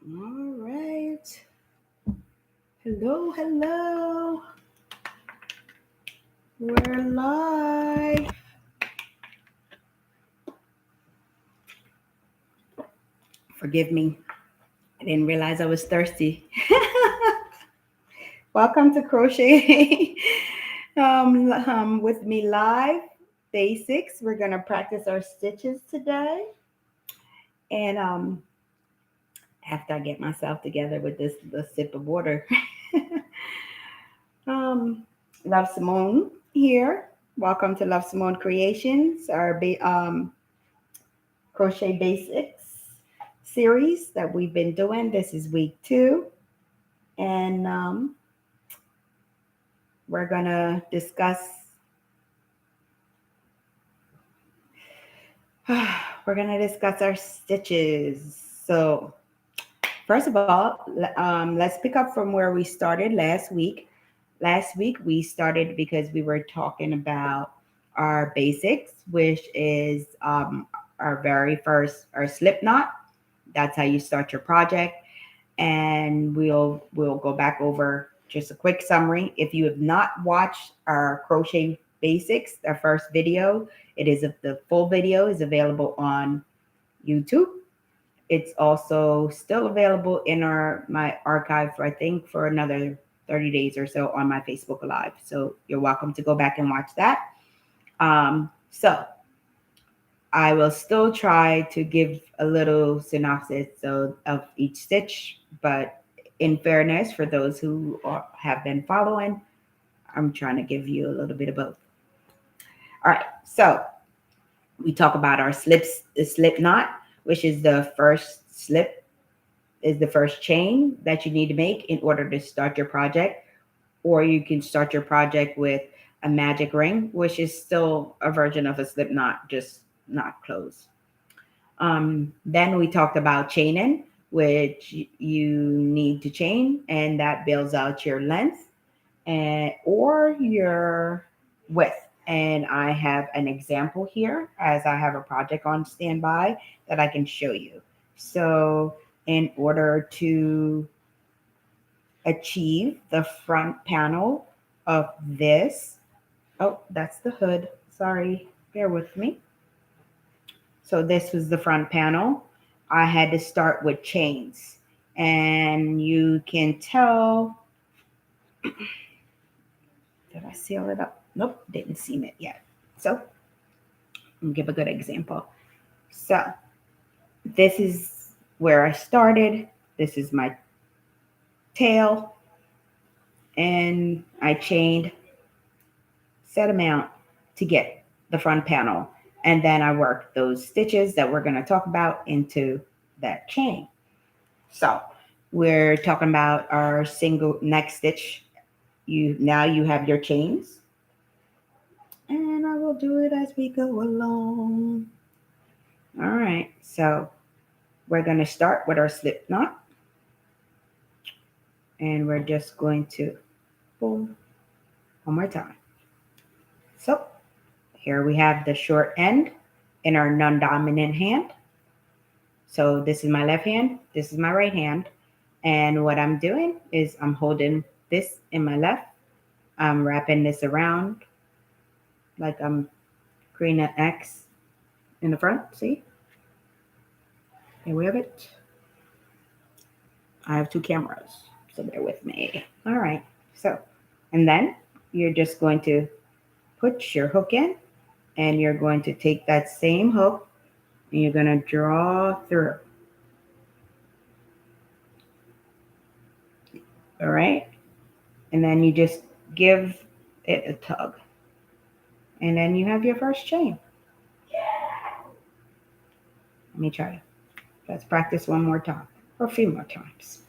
All right. Hello, hello. We're live. Forgive me. I didn't realize I was thirsty. Welcome to Crochet with me live basics. We're going to practice our stitches today. And after I get myself together with this sip of water. um, Love Simone here. Welcome to Love Simone Creations, our Crochet Basics series that we've been doing. This is week 2, and we're gonna discuss. We're gonna discuss our stitches. So first of all, let's pick up from where we started last week. Last week we started because we were talking about our basics, which is our very first our slip knot. That's how you start your project, and we'll go back over just a quick summary. If you have not watched our crochet basics, our first video, the full video is available on YouTube. It's also still available in my archive for, I think, for another 30 days or so on my Facebook Live. So you're welcome to go back and watch that. So I will still try to give a little synopsis of each stitch, but in fairness, for those who have been following, I'm trying to give you a little bit of both. All right, so we talk about our the slip knot, which is the first chain that you need to make in order to start your project. Or you can start your project with a magic ring, which is still a version of a slip knot, just not closed. Then we talked about chaining, which you need to chain, and that builds out your length or your width. And I have an example here as I have a project on standby that I can show you. So in order to achieve the front panel of this, oh, that's the hood. Sorry, bear with me. So this was the front panel. I had to start with chains, and you can tell. Did I seal it up? Nope, didn't seam it yet. So I'll give a good example. So this is where I started. This is my tail, and I chained set amount to get the front panel. And then I worked those stitches that we're going to talk about into that chain. So we're talking about our single next stitch. Now you have your chains. And I will do it as we go along. All right. So we're going to start with our slip knot. And we're just going to pull one more time. So here we have the short end in our non-dominant hand. So this is my left hand, this is my right hand. And what I'm doing is I'm holding this in my left. I'm wrapping this around like I'm creating an X in the front, see? Here we have it. I have 2 cameras, so bear with me. All right, so, and then you're just going to put your hook in, and you're going to take that same hook and you're going to draw through. All right. And then you just give it a tug. And then you have your first chain. Let me try it. Let's practice one more time or a few more times.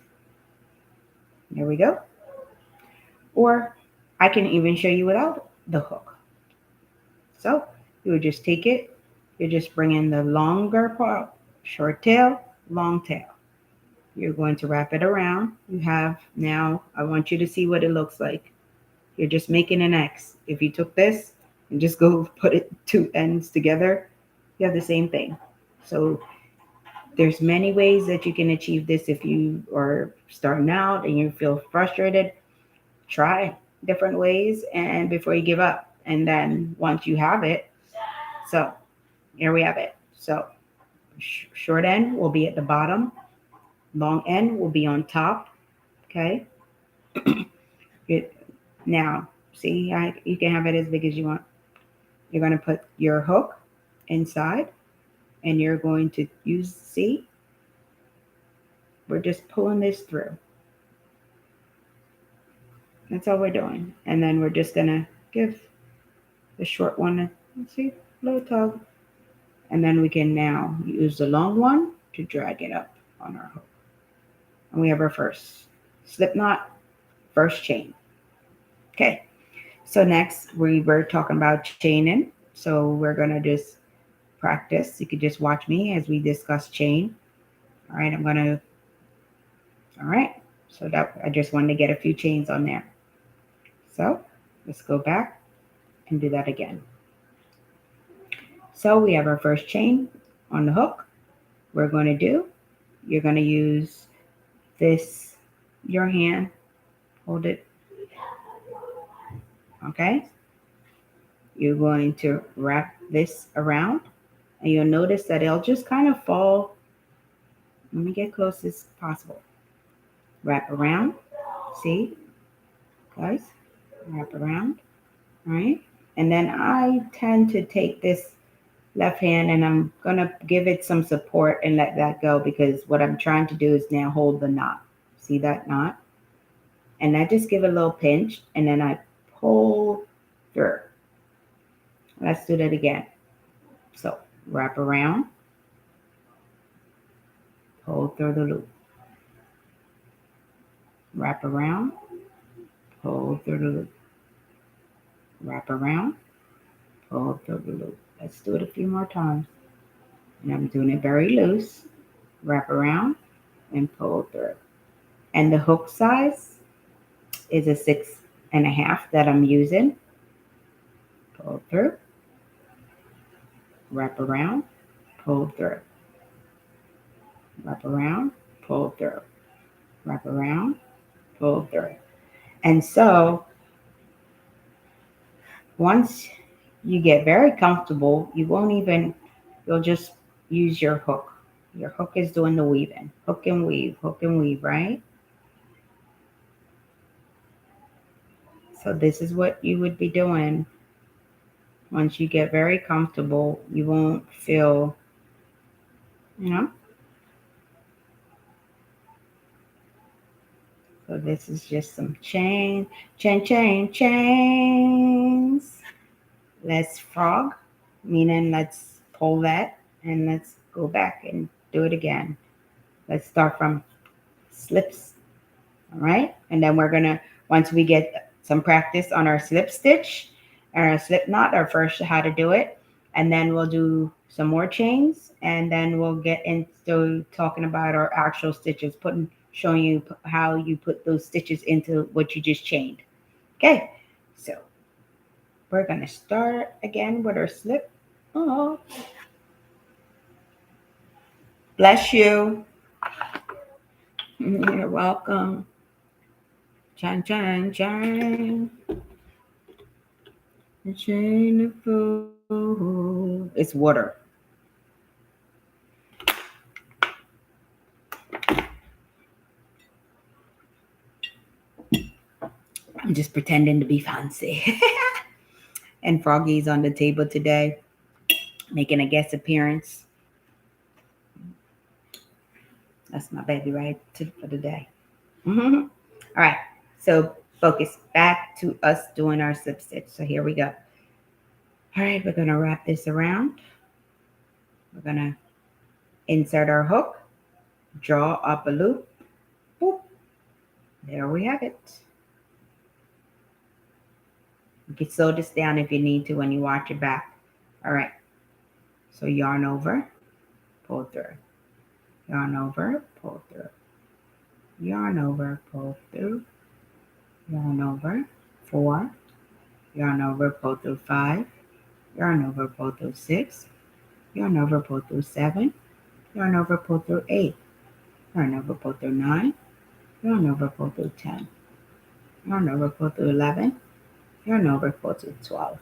There we go. Or I can even show you without the hook. So you would just take it. You're just bringing the longer part, short tail, long tail. You're going to wrap it around. You have now, I want you to see what it looks like. You're just making an X. If you took this and just go put it 2 ends together, you have the same thing. So There's many ways that you can achieve this. If you are starting out and you feel frustrated, try different ways and before you give up. And then once you have it, so here we have it. So short end will be at the bottom, long end will be on top. Okay. Good. Now, see, you can have it as big as you want. You're going to put your hook inside and you're going to use, see, we're just pulling this through. That's all we're doing. And then we're just going to give the short one, let's see, little tug. And then we can now use the long one to drag it up on our hook. And we have our first slip knot, first chain. Okay. So next we were talking about chaining. So we're going to just practice. You could just watch me as we discuss chain. All right. All right. So that I just wanted to get a few chains on there. So let's go back and do that again. So we have our first chain on the hook. We're going to do, you're going to use this, your hand, hold it. Okay. You're going to wrap this around and you'll notice that it'll just kind of fall. Let me get close as possible. Wrap around. See, guys, wrap around. All right. And then I tend to take this left hand and I'm going to give it some support and let that go because what I'm trying to do is now hold the knot. See that knot? And I just give a little pinch and then I pull through. Let's do that again. So wrap around, pull through the loop. Wrap around, pull through the loop. Wrap around, pull through the loop. Let's do it a few more times. And I'm doing it very loose. Wrap around and pull through. And the hook size is a 6.5 that I'm using. Pull through. Wrap around, pull through. Wrap around, pull through. Wrap around, pull through. And so once you get very comfortable, you'll just use your hook. Your hook is doing the weaving. Hook and weave, right? So this is what you would be doing. Once you get very comfortable, you won't feel, So this is just some chains. Let's frog, meaning let's pull that and let's go back and do it again. Let's start from slips, all right? And then we're gonna, once we get some practice on our slip stitch and our slip knot, our first how to do it, and then we'll do some more chains and then we'll get into talking about our actual stitches, showing you how you put those stitches into what you just chained. Okay, so we're gonna start again with our slip. Oh, bless you. You're welcome. Chan. Chain of food. It's water. I'm just pretending to be fancy. And Froggy's on the table today, making a guest appearance. That's my baby, right? For the day. All right. So focus back to us doing our slip stitch. So here we go. All right, we're going to wrap this around. We're going to insert our hook, draw up a loop. Boop. There we have it. You can slow this down if you need to when you watch it back. All right. So yarn over, pull through. Yarn over, pull through. Yarn over, pull through. Yarn over, 4. Yarn over, pull through 5. Yarn over, pull through 6. Yarn over, pull through 7. yarn over, pull through 8, yarn over, pull through 9, yarn over, pull through 10, yarn over, pull through 11, yarn over, pull through 12.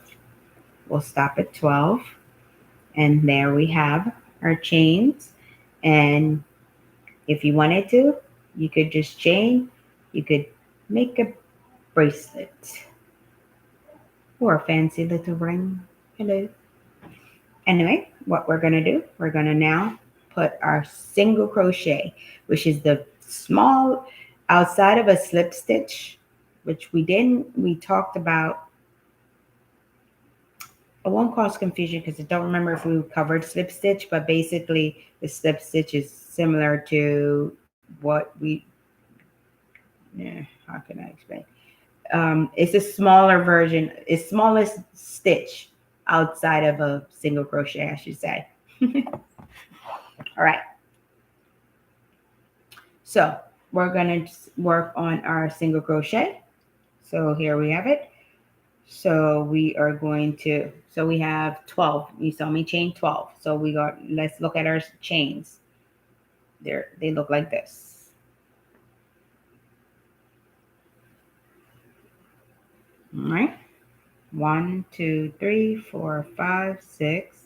We'll stop at 12, and there we have our chains. And if you wanted to, you could just chain, you could make a bracelet or a fancy little ring. Hello. Anyway, what we're going to do, we're going to now put our single crochet, which is the small outside of a slip stitch, which we talked about. It won't cause confusion because I don't remember if we covered slip stitch, but basically the slip stitch is similar to what how can I explain? It's a smaller version, it's smallest stitch outside of a single crochet, I should say. All right. So we're going to work on our single crochet. So here we have it. So we are going to, so we have 12. You saw me chain 12. So let's look at our chains. They look like this. All right. 1, 2, 3, 4, 5, 6,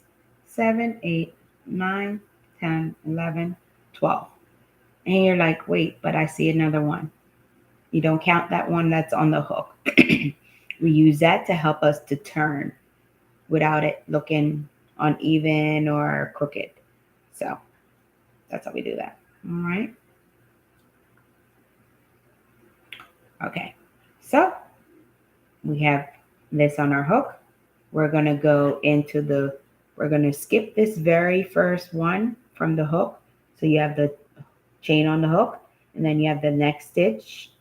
7, 8, 9, 10, 11, 12. And you're like, wait, but I see another one. You don't count that one that's on the hook. We use that to help us to turn without it looking uneven or crooked. So that's how we do that. All right. Okay. So we have this on our hook. We're going to go into we're going to skip this very first one from the hook. So you have the chain on the hook, and then you have the next stitch,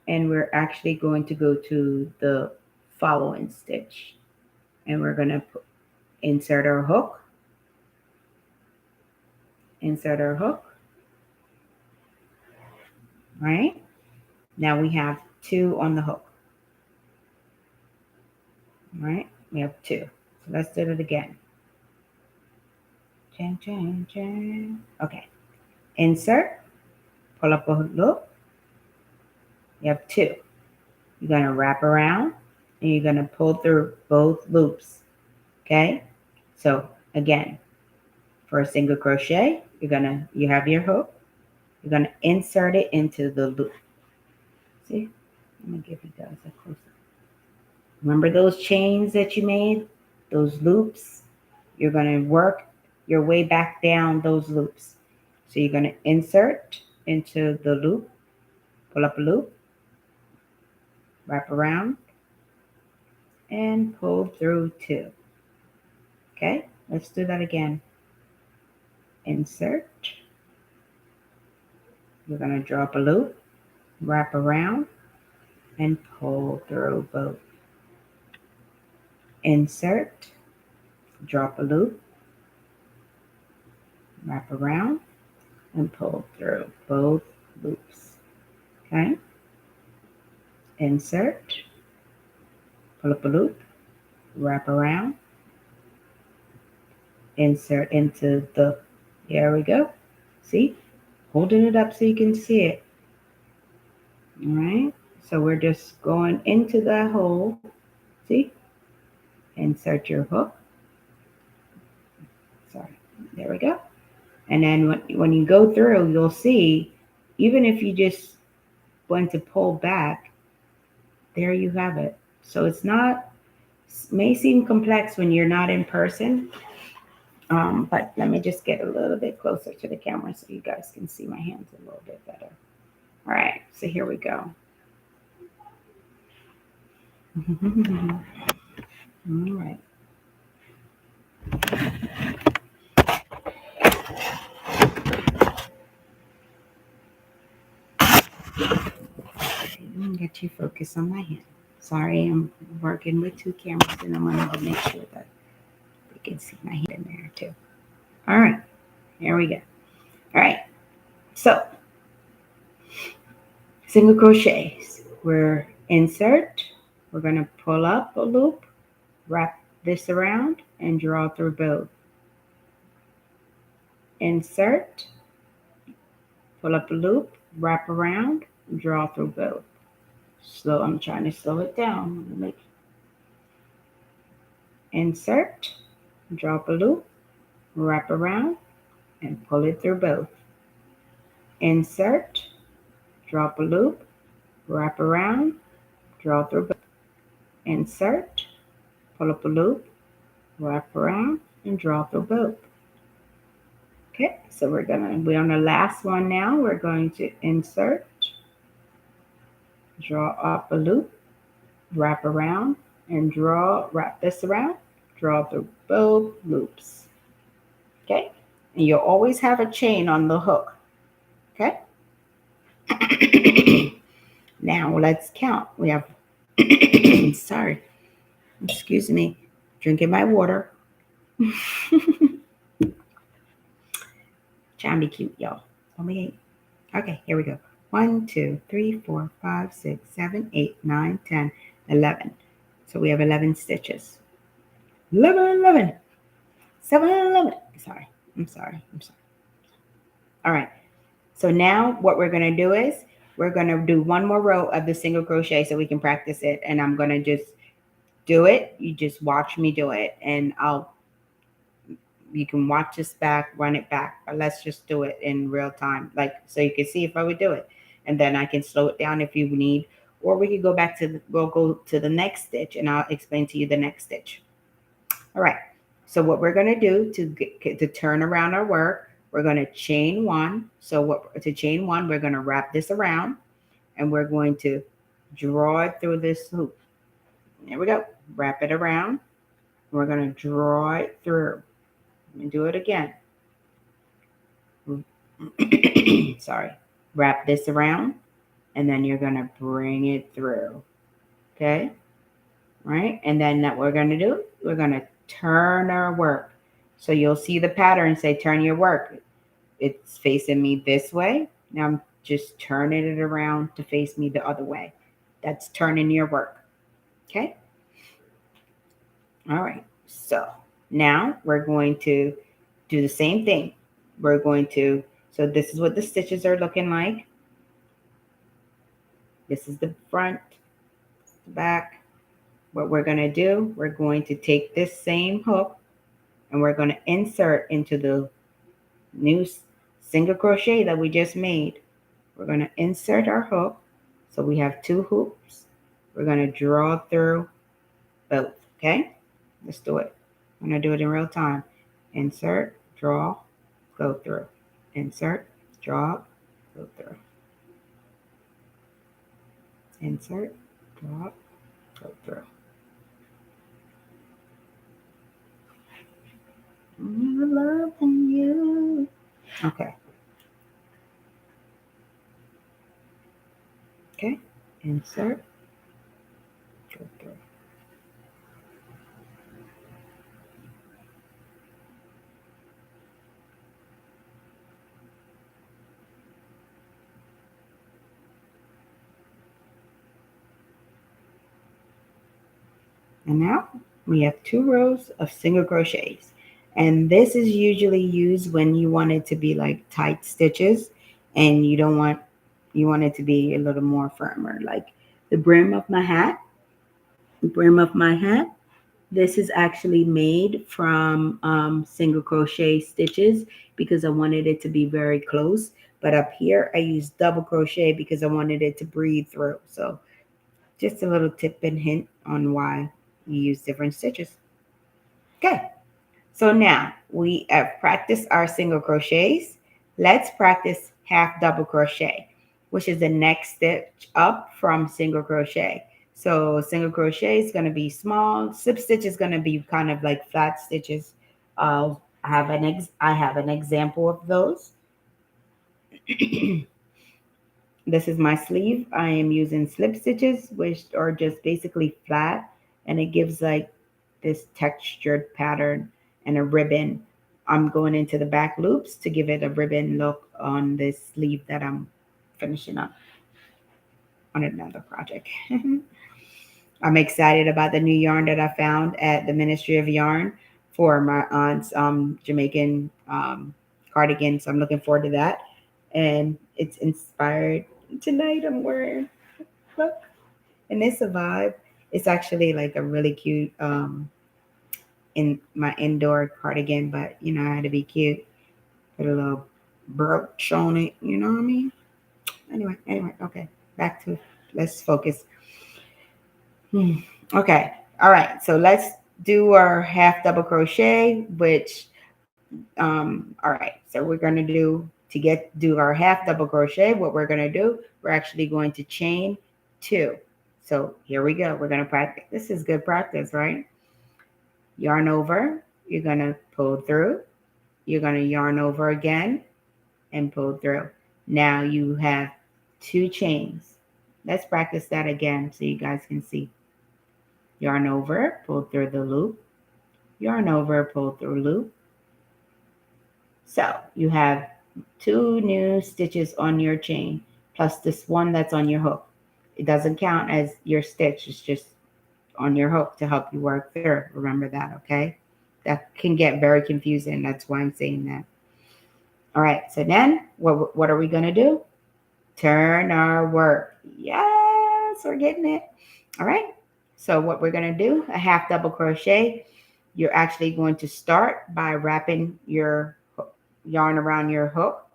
and we're actually going to go to the following stitch, and we're going to insert our hook, right? Now we have 2 on the hook, right? We have 2. So let's do it again. Chain, chain, chain. Okay. Insert, pull up a loop. You have 2. You're going to wrap around, and you're going to pull through both loops. Okay? So again, for a single crochet, you have your hook. You're going to insert it into the loop. See? Let me give you guys a closer. Remember those chains that you made? Those loops? You're going to work your way back down those loops. So you're going to insert into the loop, pull up a loop, wrap around, and pull through 2. Okay? Let's do that again. Insert. You're going to draw up a loop, wrap around, and pull through both. Insert, drop a loop, wrap around, and pull through both loops. Okay? Insert, pull up a loop, wrap around, insert into the, there we go. See? Holding it up so you can see it. All right? So we're just going into that hole. See? Insert your hook. Sorry. There we go. And then when you go through, you'll see, even if you just went to pull back, there you have it. So it's not, may seem complex when you're not in person, but let me just get a little bit closer to the camera so you guys can see my hands a little bit better. All right, so here we go. All right. Get you focused on my hand. Sorry, I'm working with 2 cameras, and I'm going to make sure that you can see my hand in there too. All right, here we go. All right, so single crochets. We're insert. We're going to pull up a loop, wrap this around and draw through both. Insert, pull up a loop, wrap around, draw through both. I'm trying to slow it down. Insert, drop a loop, wrap around, and pull it through both. Insert, drop a loop, wrap around, draw through both. Insert, pull up a loop, wrap around, and draw through both. Okay, so we're on the last one now. We're going to insert, draw up a loop, wrap around, and wrap this around, draw through both loops. Okay, and you'll always have a chain on the hook. Okay. Now let's count. We have, sorry, excuse me, drinking my water. Trying to be cute, y'all. Only 8. Okay, here we go. 1, 2, 3, 4, 5, 6, 7, 8, 9, 10, 11. So we have 11 stitches. 11. 7, 11. I'm sorry. All right. So now what we're going to do is we're going to do one more row of the single crochet so we can practice it. And I'm going to just do it. You just watch me do it. And you can watch this back, run it back. But let's just do it in real time. So you can see if I would do it. And then I can slow it down if you need. Or we could go back we'll go to the next stitch and I'll explain to you the next stitch. All right. So what we're going to do to turn around our work, we're going to chain 1. So to chain 1, we're going to wrap this around and we're going to draw it through this hoop. There we go. Wrap it around. We're going to draw it through. Let me do it again. Sorry. Wrap this around and then you're going to bring it through. Okay? Right? And then what we're going to do, we're going to turn our work. So you'll see the pattern say turn your work. It's facing me this way. Now I'm just turning it around to face me the other way. That's turning your work. Okay? All right. So now we're going to do the same thing. So this is what the stitches are looking like. This is the front, the back. What we're going to do, we're going to take this same hook and we're going to insert into the new single crochet that we just made. We're going to insert our hook. So we have 2 hoops. We're going to draw through both. Okay? Let's do it. I'm going to do it in real time. Insert, draw, go through. Insert, draw, go through. Insert, draw, go through. I'm loving you. Okay. Okay. Insert, go through. And now we have 2 rows of single crochets. And this is usually used when you want it to be like tight stitches and you want it to be a little more firmer. Like the brim of my hat. This is actually made from single crochet stitches because I wanted it to be very close. But up here I used double crochet because I wanted it to breathe through. So just a little tip and hint on why you use different stitches. Okay, so now we have practiced our single crochets. Let's practice half double crochet, which is the next stitch up from single crochet. So single crochet is going to be small. Slip stitch is going to be kind of like flat stitches. I have an example of those. This is my sleeve. I am using slip stitches, which are just basically flat, and it gives like this textured pattern and a ribbon. I'm going into the back loops to give it a ribbon look on this sleeve that I'm finishing up on another project. I'm excited about the new yarn that I found at the Ministry of Yarn for my aunt's Jamaican cardigan. So I'm looking forward to that. And it's inspired. Tonight I'm wearing, look, and it's a vibe. It's actually like a really cute in my indoor cardigan, but you know, I had to be cute. Put a little brooch on it, you know what I mean? Anyway, okay. Back to let's focus. Hmm. Okay. All right. So let's do our half double crochet, which all right. So we're gonna do our half double crochet, what we're gonna do, we're actually going to chain two. So here we go. We're gonna practice. This is good practice, right? Yarn over, you're gonna pull through, you're gonna yarn over again and pull through. Now you have two chains. Let's practice that again so you guys can see. Yarn over, pull through the loop, yarn over, pull through loop. So you have two new stitches on your chain plus this one that's on your hook. It doesn't count as your stitch, it's just on your hook to help you work through. Remember that, okay? That can get very confusing. That's why I'm saying that. All right, so then what are we going to do? Turn our work. Yes, we're getting it. All right, so what we're going to do, a half double crochet. You're actually going to start by wrapping your yarn around your hook,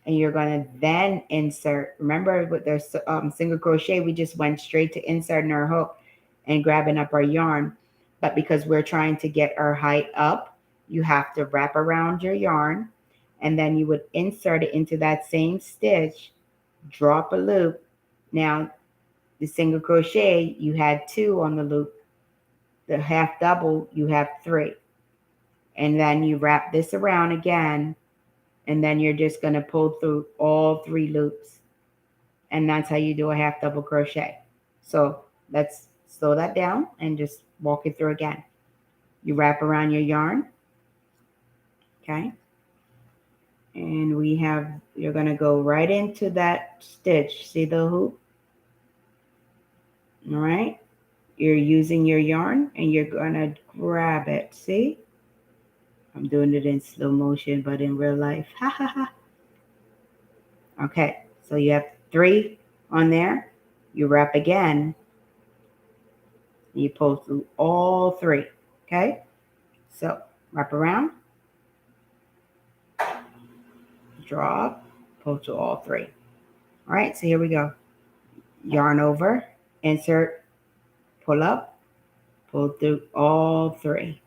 and you're going to then insert. Remember with the single crochet, we just went straight to inserting our hook and grabbing up our yarn. But because we're trying to get our height up, you have to wrap around your yarn, and then you would insert it into that same stitch, drop a loop. Now the single crochet, you had two on the loop. The half double, you have three. And then you wrap this around again, and then you're just going to pull through all three loops. And that's how you do a half double crochet. So let's slow that down and just walk it through again. You wrap around your yarn, okay? And you're going to go right into that stitch. See the hoop? All right? You're using your yarn and you're going to grab it. See? I'm doing it in slow motion, but in real life. Ha ha ha. Okay, so you have three on there. You wrap again. And you pull through all three. Okay? So wrap around, drop, pull through all three. All right, so here we go. Yarn over, insert, pull up, pull through all three.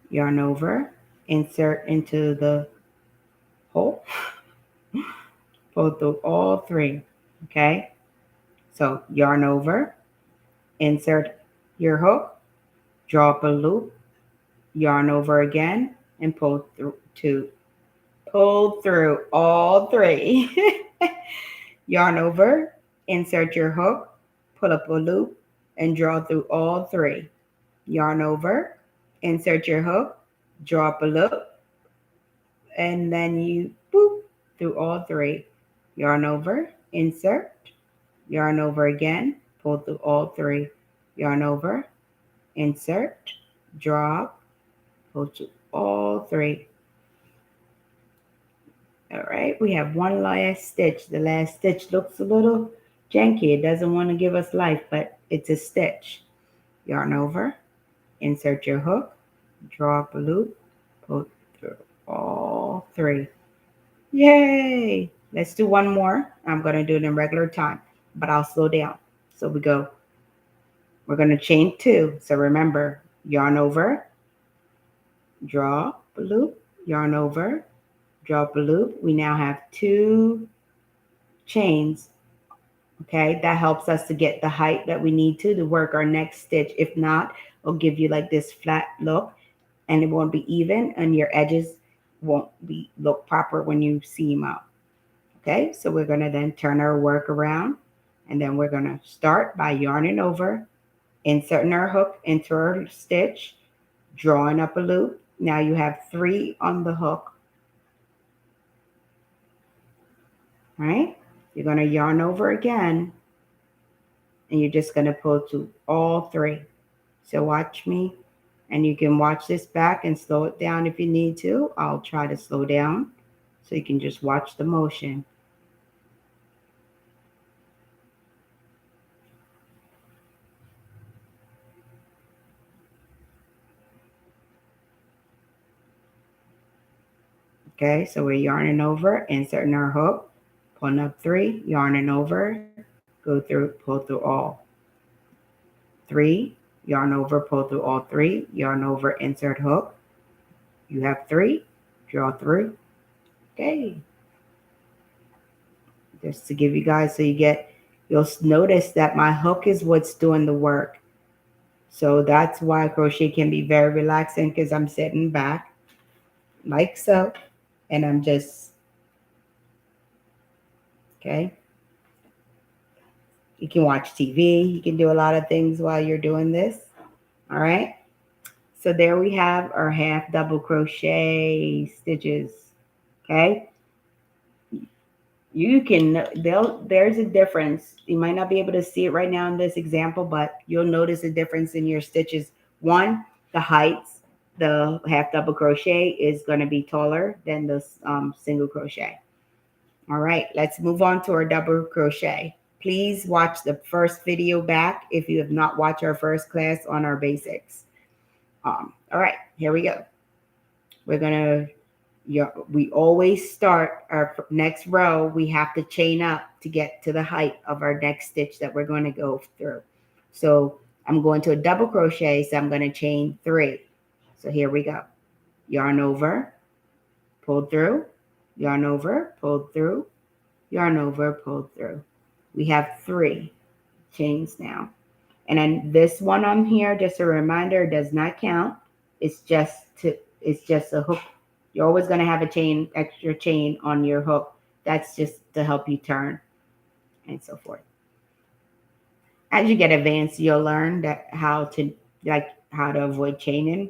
Yarn over, insert into the hole, pull through all three. Okay? So yarn over, insert your hook, drop a loop, yarn over again, and pull through all three. Yarn over, insert your hook, pull up a loop, and draw through all three. Yarn over, insert your hook, drop a loop, and then you boop through all three. Yarn over, insert, yarn over again, pull through all three. Yarn over, insert, drop, pull through all three. All right, we have one last stitch. The last stitch looks a little janky. It doesn't want to give us life, but it's a stitch. Yarn over, insert your hook, drop a loop, pull through all three. Yay! Let's do one more. I'm going to do it in regular time, but I'll slow down. So we're going to chain two. So remember, yarn over, draw a loop, yarn over, drop a loop. We now have two chains. Okay, that helps us to get the height that we need to work our next stitch. If not, it'll give you like this flat look and it won't be even and your edges won't look proper when you seam out. Okay, so we're going to then turn our work around and then we're going to start by yarning over, inserting our hook into our stitch, drawing up a loop. Now you have three on the hook. All right, you're going to yarn over again, and you're just going to pull through all three. So watch me, and you can watch this back and slow it down if you need to. I'll try to slow down so you can just watch the motion. Okay, so we're yarning over, inserting our hook, pulling up three, yarning over, go through, pull through all. Three, yarn over, pull through all three, yarn over, insert hook. You have three, draw through. Okay, just to give you guys so you'll notice that my hook is what's doing the work. So that's why crochet can be very relaxing, because I'm sitting back like so, and I'm just, okay. You can watch TV, you can do a lot of things while you're doing this. All right. So there we have our half double crochet stitches. Okay. You can, there's a difference. You might not be able to see it right now in this example, but you'll notice a difference in your stitches. One, the heights, the half double crochet is going to be taller than the single crochet. All right, let's move on to our double crochet. Please watch the first video back if you have not watched our first class on our basics. All right, here we go. We're gonna, we always start our next row. We have to chain up to get to the height of our next stitch that we're going to go through. So I'm going to a double crochet, so I'm going to chain three. So here we go. Yarn over, pull through, yarn over, pull through, yarn over, pull through. We have three chains now. And then this one on here, just a reminder, does not count. It's just a hook. You're always going to have a extra chain on your hook. That's just to help you turn and so forth. As you get advanced, you'll learn that how to avoid chaining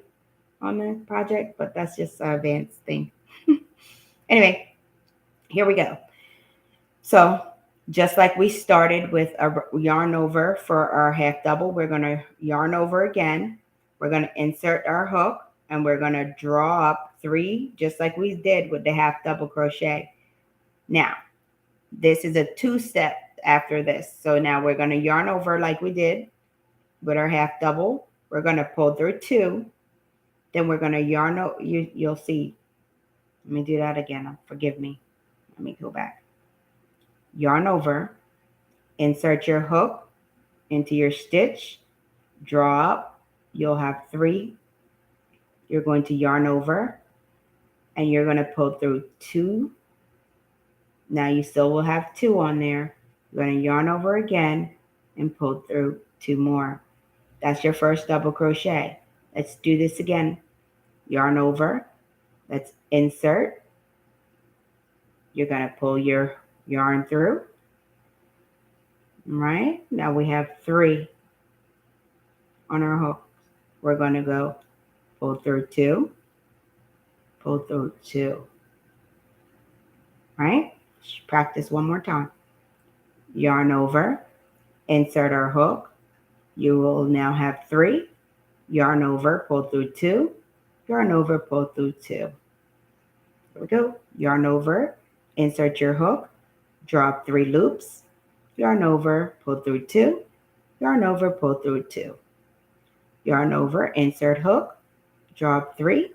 on the project, but that's just an advanced thing. Anyway, here we go. So just like we started with a yarn over for our half double, we're going to yarn over again. We're going to insert our hook, and we're going to draw up three, just like we did with the half double crochet. Now, this is a two-step after this. So now we're going to yarn over like we did with our half double. We're going to pull through two. Then we're going to yarn over. You'll see. Let me do that again. Forgive me. Let me go back. Yarn over, insert your hook into your stitch, draw up. You'll have three. You're going to yarn over, and you're going to pull through two. Now you still will have two on there. You're going to yarn over again and pull through two more. That's your first double crochet. Let's do this again. Yarn over. Let's insert. You're going to pull your yarn through. All right. Now we have three on our hook. We're going to go pull through two, pull through two. All right. Practice one more time. Yarn over, insert our hook. You will now have three. Yarn over, pull through two. Yarn over, pull through two. Here we go. Yarn over, insert your hook, drop three loops. Yarn over, pull through two. Yarn over, pull through two. Yarn over, insert hook, drop three.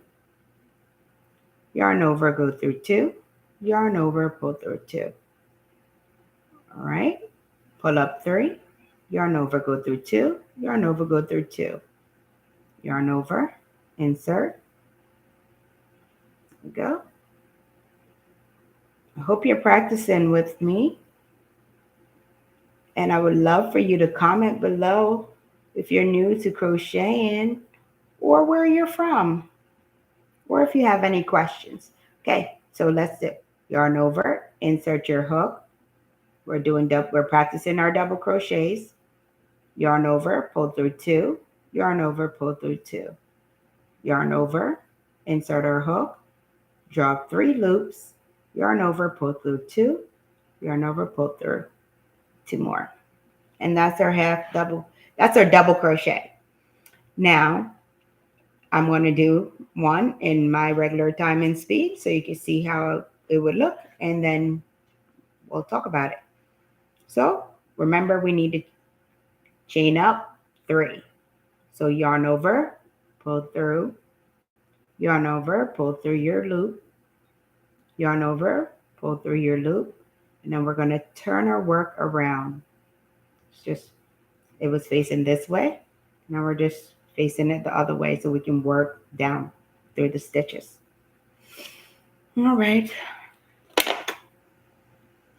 Yarn over, go through two. Yarn over, pull through two. All right. Pull up three. Yarn over, go through two. Yarn over, go through two. Yarn over, insert. There we go. I hope you're practicing with me. And I would love for you to comment below if you're new to crocheting or where you're from, or if you have any questions. Okay, so let's do yarn over, insert your hook. We're practicing our double crochets. Yarn over, pull through two. Yarn over, pull through two. Yarn over, insert our hook, drop three loops. Yarn over, pull through two. Yarn over, pull through two more. And that's our double crochet. Now I'm going to do one in my regular time and speed so you can see how it would look, and then we'll talk about it. So remember, we need to chain up 3. So yarn over, pull through, yarn over, pull through your loop, yarn over, pull through your loop, and then we're going to turn our work around. It's just, it was facing this way. Now we're just facing it the other way so we can work down through the stitches. All right.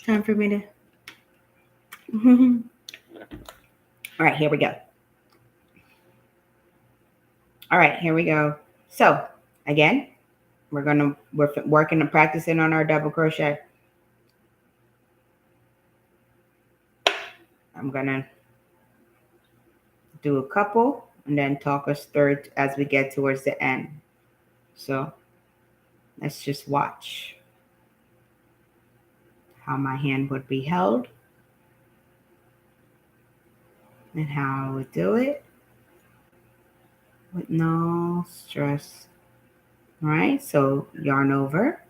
Time for me to... All right, here we go. All right, here we go. So again, we're working and practicing on our double crochet. I'm gonna do a couple and then talk us through it as we get towards the end. So let's just watch how my hand would be held and how I would do it with no stress. All right, so yarn over,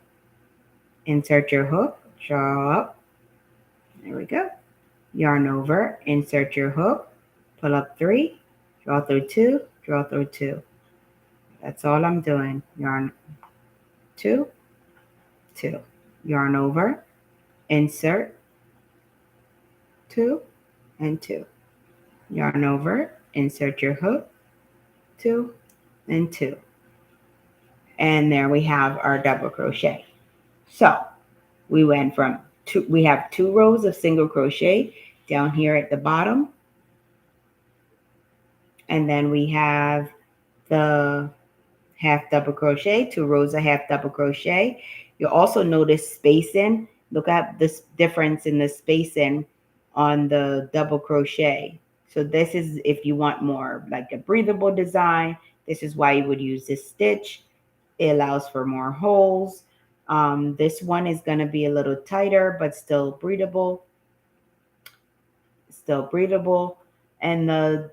insert your hook, draw up. There we go. Yarn over, insert your hook, pull up 3, draw through 2, draw through 2. That's all I'm doing. Yarn 2, 2. Yarn over, insert 2 and 2. Yarn over, insert your hook, 2 and 2. And there we have our double crochet. So we went from we have 2 rows of single crochet down here at the bottom, and then we have the half double crochet, 2 rows of half double crochet. You'll also notice spacing. Look at this difference in the spacing on the double crochet. So this is if you want more like a breathable design. This is why you would use this stitch. It allows for more holes. This one is going to be a little tighter, but still breathable. Still breathable. And the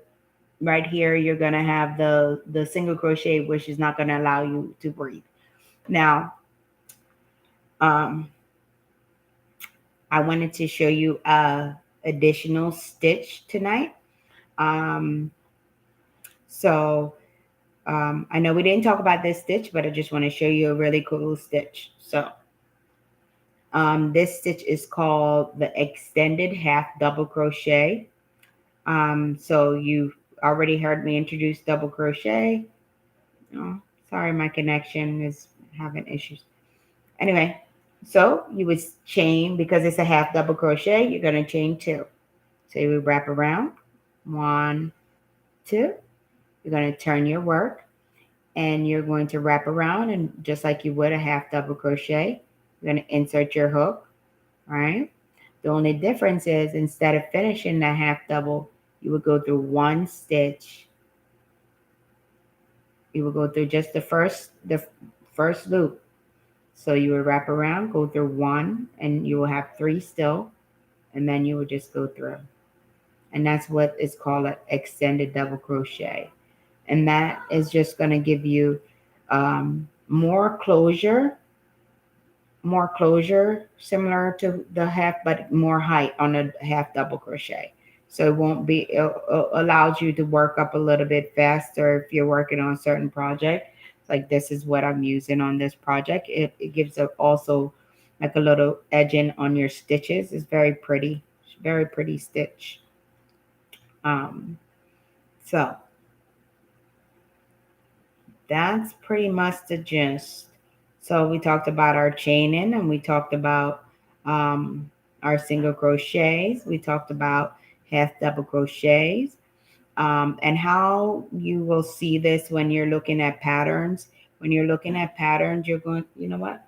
right here, you're going to have the single crochet, which is not going to allow you to breathe. Now, I wanted to show you a additional stitch tonight. I know we didn't talk about this stitch, but I just want to show you a really cool stitch. So this stitch is called the extended half double crochet. So you've already heard me introduce double crochet. Oh, sorry, my connection is having issues. Anyway, so you would chain, because it's a half double crochet, you're going to chain 2. So you would wrap around, 1, 2. You're going to turn your work, and you're going to wrap around, and just like you would a half double crochet, you're going to insert your hook, right? The only difference is instead of finishing the half double, you would go through 1 stitch. You would go through just the first loop. So you would wrap around, go through 1, and you will have 3 still, and then you would just go through. And that's what is called an extended double crochet. And that is just going to give you more closure, similar to the half, but more height on a half double crochet. So it won't be, it allows you to work up a little bit faster if you're working on a certain project. Like this is what I'm using on this project. It gives also like a little edging on your stitches. It's very pretty. Very pretty stitch. So that's pretty much the gist. So we talked about our chaining, and we talked about our single crochets. We talked about half double crochets, and how you will see this when you're looking at patterns. When you're looking at patterns, you're going, you know what,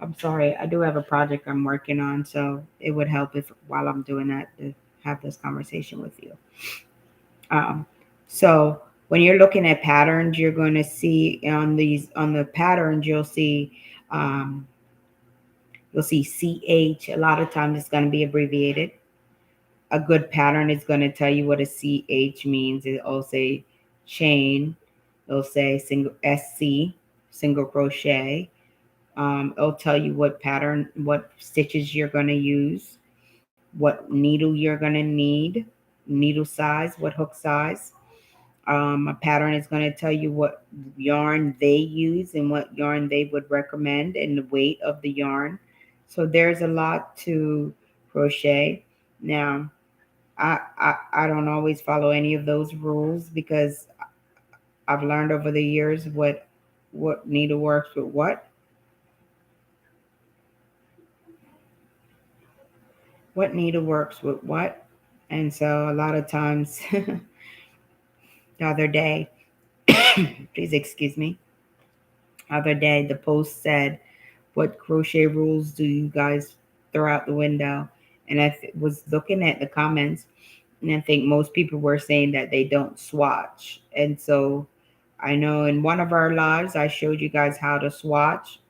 I'm sorry, I do have a project I'm working on, so it would help if while I'm doing that to have this conversation with you. So when you're looking at patterns, you're going to see on the patterns, you'll see CH. A lot of times it's going to be abbreviated. A good pattern is going to tell you what a CH means. It'll say chain. It'll say single SC, single crochet. It'll tell you what pattern, what stitches you're going to use, what needle you're going to need, needle size, what hook size. A pattern is going to tell you what yarn they use and what yarn they would recommend and the weight of the yarn. So there's a lot to crochet. Now, I don't always follow any of those rules because I've learned over the years what needle works with what needle works with what. And so a lot of times the other day, please excuse me, other day the post said, "What crochet rules do you guys throw out the window?" And I was looking at the comments, and I think most people were saying that they don't swatch. And so I know in one of our lives I showed you guys how to swatch.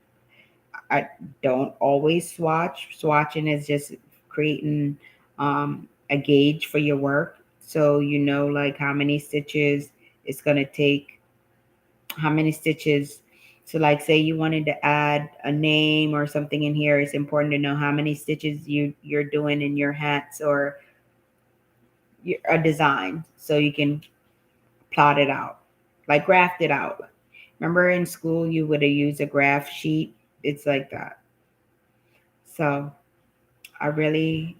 I don't always swatch. Swatching is just creating a gauge for your work, so you know like how many stitches it's gonna take, how many stitches. So like say you wanted to add a name or something in here, it's important to know how many stitches you're doing in your hats or a design so you can plot it out, like graft it out. Remember in school you would have used a graph sheet? It's like that. So I really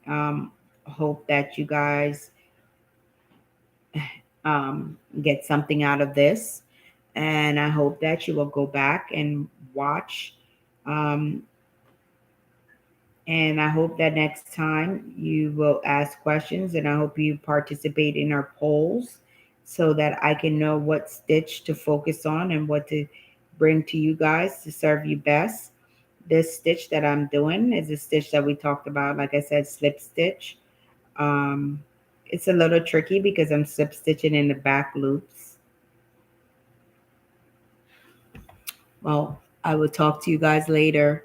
hope that you guys get something out of this. And I hope that you will go back and watch. Um, and I hope that next time you will ask questions, and I hope you participate in our polls so that I can know what stitch to focus on and what to bring to you guys to serve you best. This stitch that I'm doing is a stitch that we talked about, like I said, slip stitch. Um, it's a little tricky because I'm slip stitching in the back loops. Well, I will talk to you guys later.